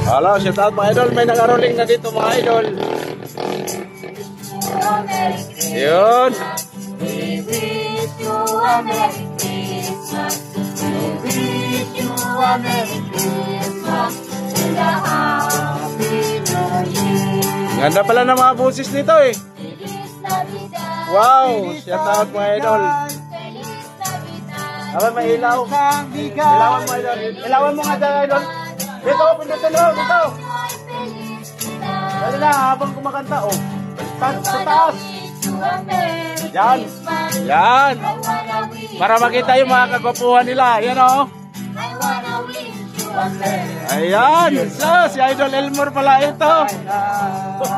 Hello, shout out mga idol. May nag-aroling na dito mga idol. Yun. We wish you a Merry Christmas. We wish you a Merry Christmas and a Happy New Year. Ganda pala ng mga boses nito eh. Wow, shout out mga idol. Dapat may ilaw. Ilawan mo idol. Ilawan mo nga dyan idol. Dito, pindutin mo, dito. Dali na, habang kumakanta oh. Sa taas. Yan. Yan. Para makita yung mga kagwapuhan nila. Yan o. Ayan. So, si Idol Elmore pala ito.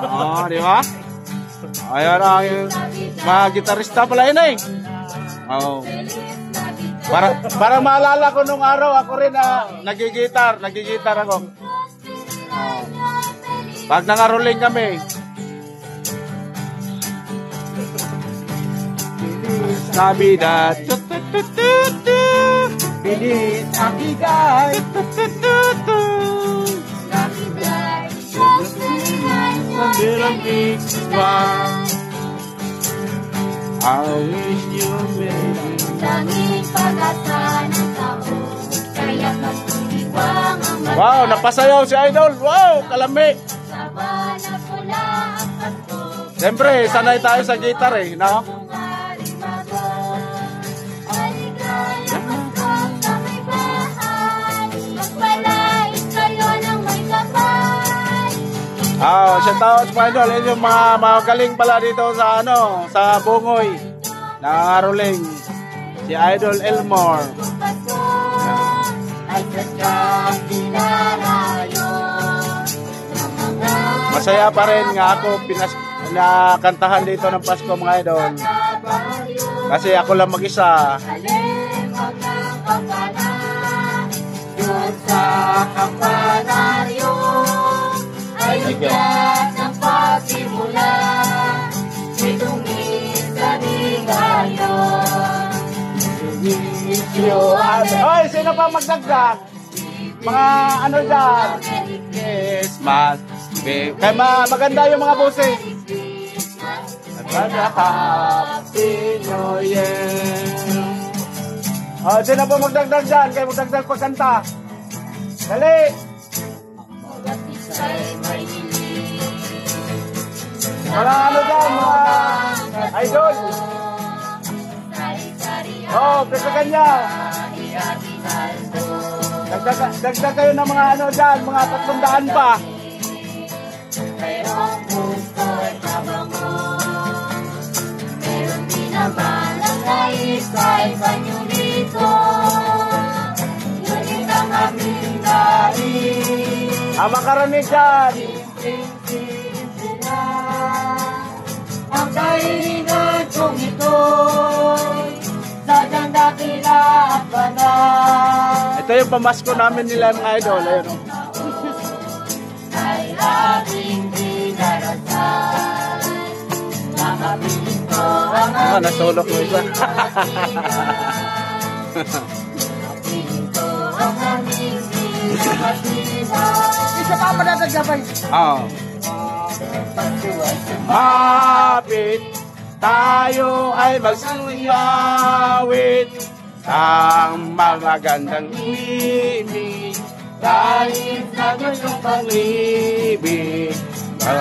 Oh, di ba? Ayan ang mga gitarista pala yun eh. Oh. Para maalala ko nung araw, ako rin nagigitar ako. Oh. Pag nangaroling kami. Navidad. Feliz Navidad. Navidad. Just very nice. I wish you merry. Langit pag-asa ng tao, kaya't magtuliwang ang mata. Wow, napasayaw si Idol. Wow, kalami. Saba na pula ang pasko. Siyempre, sanay tayo sa gitar eh, no? Shout out mga idol, yun yung mga magaling pala dito sa sa Bungoy nangaroling, si Idol Elmore. Masaya pa rin nga ako nakantahan dito ng Pasko mga idol, kasi ako lang mag-isa. Bigyan ng pasimula, itong isa ligayo. Hoy, sino pa magdagdag? Mga ano dyan? Christmas. Kaya maganda yung mga boses. Happy New Year. Oh, sino pa magdagdag dyan? Kaya magdagdag pagkanta. Dali! Mga ano dyan, mga idol. Oh, pagkagan niya. Dagdag kayo ng mga ano dyan, mga 300 pa. Mayroong gusto at kabango, meron din naman ang nais ay banyo dito. Ngunit ang aming nais Ang makarami dyan. ang kainan kong ito'y sadyang dakila at banal. Ito yung pamasko namin nila mga idol. Ayun. Ay ating dinarasal, nakapiling ko ang Nasulok mo isa. nakapiling ko ang aming dinarasal. Isa pa madadagdagan. Oo. Mapit tayo ay magsuyawit ang magagandang ibig dahil sa ganyang pag-ibig sa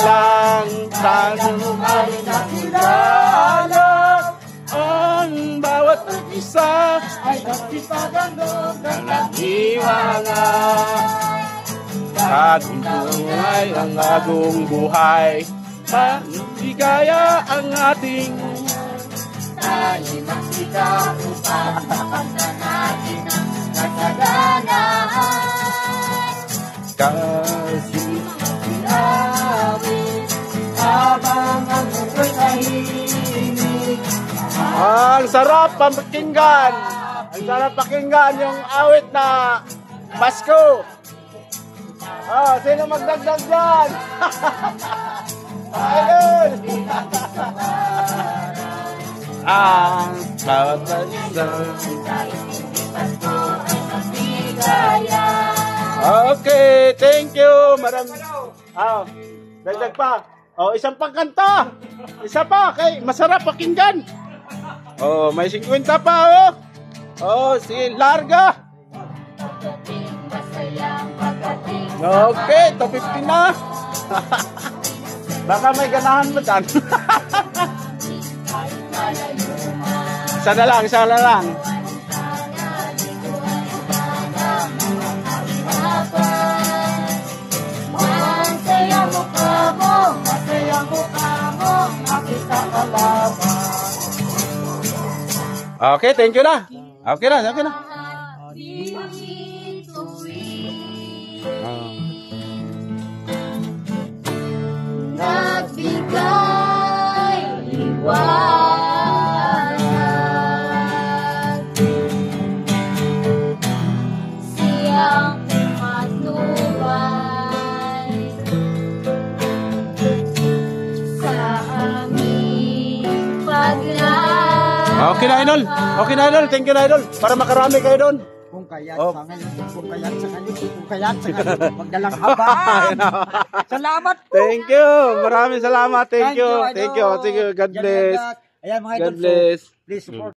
lang tanumari na kilala ang bawat isa ay nagsipagandog ng naghiwala. At ito ay ang agong buhay, maligaya ang ating Tayo magsikap upang mapagdan natin ang kasalanan. kasi Sinawit habang ang mundo'y tahimik. ang sarap pakinggan. Ang sarap pakinggan yung awit na Pasko. Oh, sino magdagdag dyan? Ayun! Ang bawat isa Tayo hindi Pasko ay magbigaya. Okay, thank you. Dagdag pa. Isang pangkanta. Isa pa, kay masarap pakinggan. May 50 pa, si Larga. Okay, 250 na. Baka may ganahan mo dyan. Isa na lang. Okay, thank you na. Okay na. Nagbigay liwanag, siyang matnubay sa aming paglalakad. Okay na, Idol. Thank you na, Idol. Para makarami kayo doon. Kung kaya't sa ngayon, magdalang haba. Salamat po. Thank you. Maraming salamat. Thank you. Idol. God bless. Ayan mga God idol. bless. Please support.